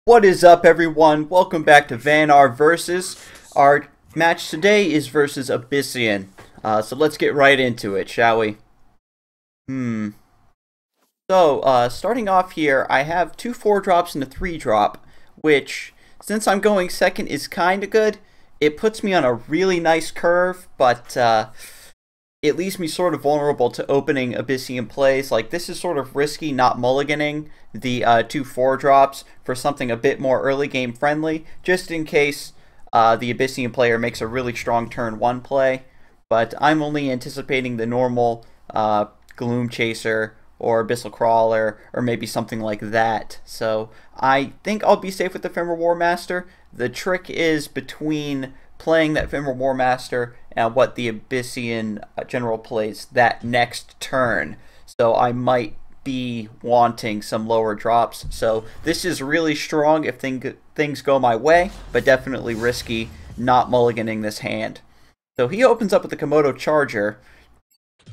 What is up, everyone? Welcome back to Vanar versus. Our match today is versus Abyssian. So let's get right into it, shall we? Starting off here, I have two 4-drops and a 3-drop, which, since I'm going second, is kind of good. It puts me on a really nice curve, but it leaves me sort of vulnerable to opening Abyssian plays. Like, this is sort of risky not mulliganing the two 4-drops for something a bit more early game friendly, just in case the Abyssian player makes a really strong turn 1 play. But I'm only anticipating the normal Gloom Chaser or Abyssal Crawler, or maybe something like that. So I think I'll be safe with the Fenrir Warmaster. The trick is between playing that Fenrir Warmaster and what the Abyssian general plays that next turn. So I might be wanting some lower drops. So this is really strong if things go my way, but definitely risky not mulliganing this hand. So he opens up with the Komodo Charger,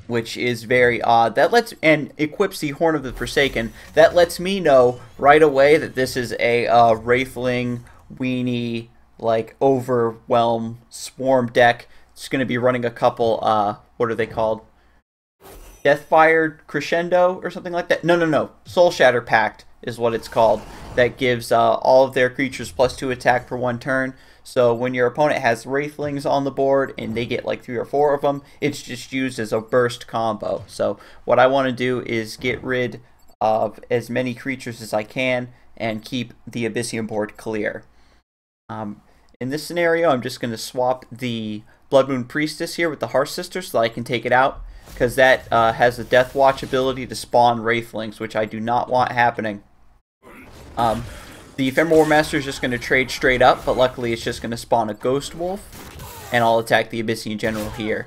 which is very odd. That lets and equips the Horn of the Forsaken. That lets me know right away that this is a Wraithling weenie, like, overwhelm swarm deck. It's going to be running a couple what are they called? Deathfire Crescendo or something like that. No. Soul Shatter Pact is what it's called. That gives all of their creatures +2 attack for 1 turn. So when your opponent has Wraithlings on the board and they get like 3 or 4 of them, it's just used as a burst combo. So what I want to do is get rid of as many creatures as I can and keep the Abyssian board clear. In this scenario, I'm just going to swap the Blood Moon Priestess here with the Hearth-Sister so that I can take it out, because that has the Death Watch ability to spawn Wraithlings, which I do not want happening. The Fenrir Warmaster is just going to trade straight up, but luckily it's just going to spawn a Ghost Wolf, and I'll attack the Abyssian General here.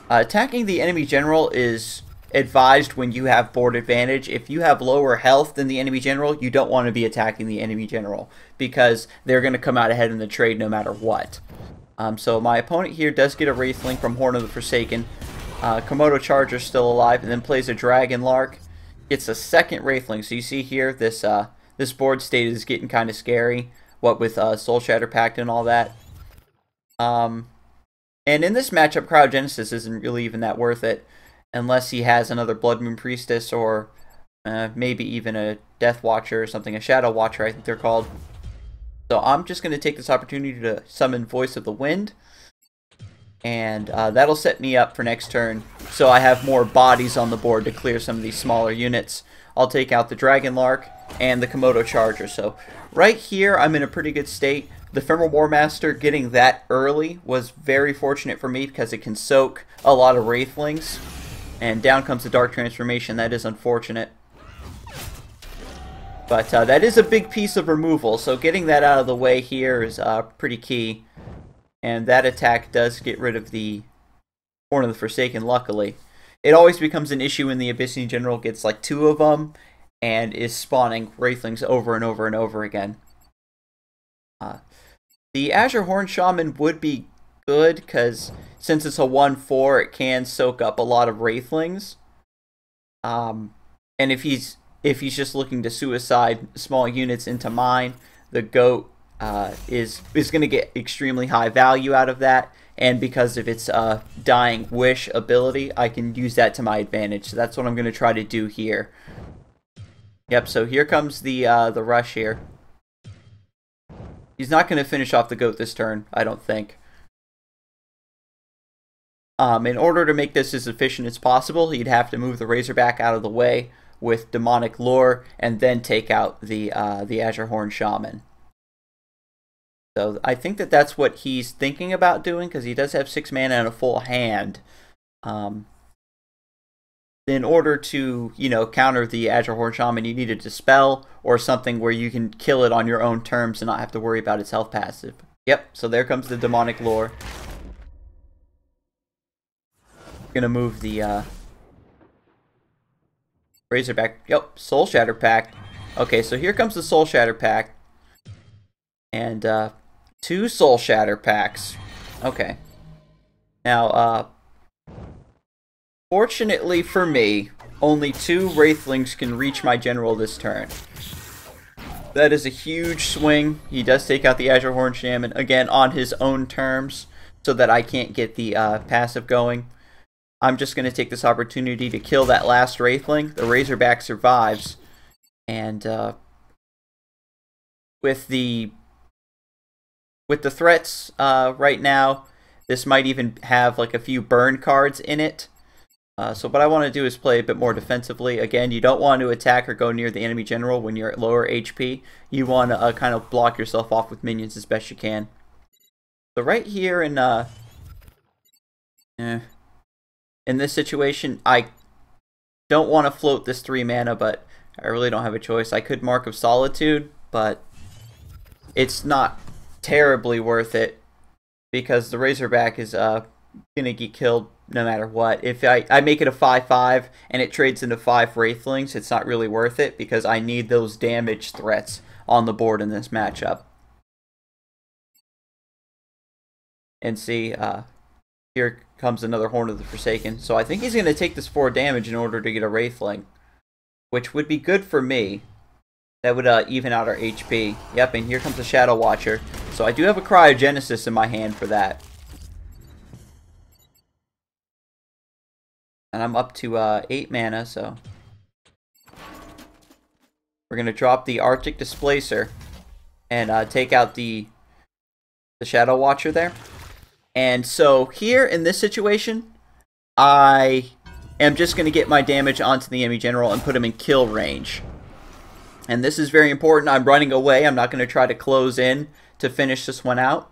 Attacking the enemy General is advised when you have board advantage. If you have lower health than the enemy General, you don't want to be attacking the enemy General, because they're going to come out ahead in the trade no matter what. So my opponent here does get a Wraithling from Horn of the Forsaken. Komodo Charger still alive, and then plays a Dragon Lark. Gets a second Wraithling. So you see here, this board state is getting kind of scary, what with Soul Shatter Pact and all that. And in this matchup, Cryogenesis isn't really even that worth it, unless he has another Blood Moon Priestess, or maybe even a Death Watcher or something, a Shadow Watcher I think they're called. So I'm just going to take this opportunity to summon Voice of the Wind, and that'll set me up for next turn, so I have more bodies on the board to clear some of these smaller units. I'll take out the Dragon Lark and the Komodo Charger. So right here, I'm in a pretty good state. The Fenrir Warmaster getting that early was very fortunate for me, because it can soak a lot of Wraithlings. And down comes the Dark Transformation. That is unfortunate. But that is a big piece of removal, so getting that out of the way here is pretty key. And that attack does get rid of the Horn of the Forsaken, luckily. It always becomes an issue when the Abyssian General gets like 2 of them and is spawning Wraithlings over and over and over again. The Azure Horn Shaman would be good, because since it's a 1/4, it can soak up a lot of Wraithlings. And if he's just looking to suicide small units into mine, the Goat is going to get extremely high value out of that. And because of its Dying Wish ability, I can use that to my advantage. So that's what I'm going to try to do here. Yep, so here comes the rush here. He's not going to finish off the Goat this turn, I don't think. In order to make this as efficient as possible, he'd have to move the Razorback out of the way with Demonic Lure, and then take out the Azure Horn Shaman. So I think that that's what he's thinking about doing, because he does have 6 mana and a full hand. In order to, counter the Azure Horn Shaman, you need a Dispel or something where you can kill it on your own terms and not have to worry about its health passive. Yep, so there comes the Demonic Lure. Gonna move the Razorback. Yep, Soul Shatter Pact. Okay, so here comes the Soul Shatter Pact. And 2 Soul Shatter Pacts. Okay. Now, fortunately for me, only 2 Wraithlings can reach my general this turn. That is a huge swing. He does take out the Azure Horn Shaman, again, on his own terms, so that I can't get the passive going. I'm just going to take this opportunity to kill that last Wraithling. The Razorback survives. And with the threats right now, this might even have like a few burn cards in it. So what I want to do is play a bit more defensively. Again, you don't want to attack or go near the enemy general when you're at lower HP. You want to kind of block yourself off with minions as best you can. So right here in this situation, I don't want to float this 3 mana, but I really don't have a choice. I could Mark of Solitude, but it's not terribly worth it because the Razorback is gonna get killed no matter what. If I make it a 5/5 and it trades into 5 Wraithlings, it's not really worth it because I need those damage threats on the board in this matchup. And see, here comes another Horn of the Forsaken. So I think he's going to take this 4 damage in order to get a Wraithling, which would be good for me. That would even out our HP. Yep, and here comes the Shadow Watcher. So I do have a Cryogenesis in my hand for that. And I'm up to 8 mana, so we're going to drop the Arctic Displacer and take out the Shadow Watcher there. And so here in this situation, I am just going to get my damage onto the enemy general and put him in kill range. And this is very important. I'm running away. I'm not going to try to close in to finish this one out.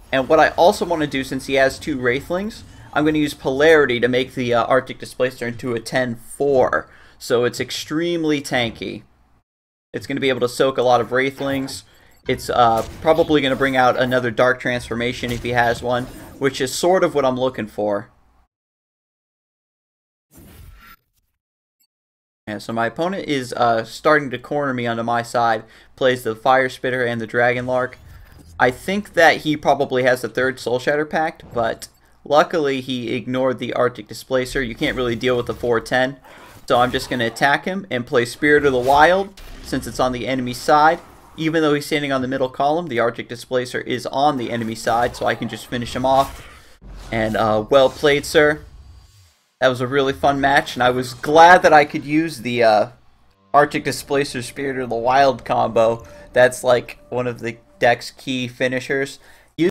And what I also want to do, since he has 2 Wraithlings, I'm going to use Polarity to make the Arctic Displacer into a 10/4. So it's extremely tanky. It's going to be able to soak a lot of Wraithlings. It's probably going to bring out another Dark Transformation if he has one, which is sort of what I'm looking for. Yeah, so my opponent is starting to corner me onto my side. Plays the Fire Spitter and the Dragon Lark. I think that he probably has the 3rd Soul Shatter Pact, but luckily he ignored the Arctic Displacer. You can't really deal with the 4/10. So I'm just going to attack him and play Spirit of the Wild since it's on the enemy side. Even though he's standing on the middle column, the Arctic Displacer is on the enemy side, so I can just finish him off. And well played, sir. That was a really fun match, and I was glad that I could use the Arctic Displacer Spirit of the Wild combo. That's like one of the deck's key finishers.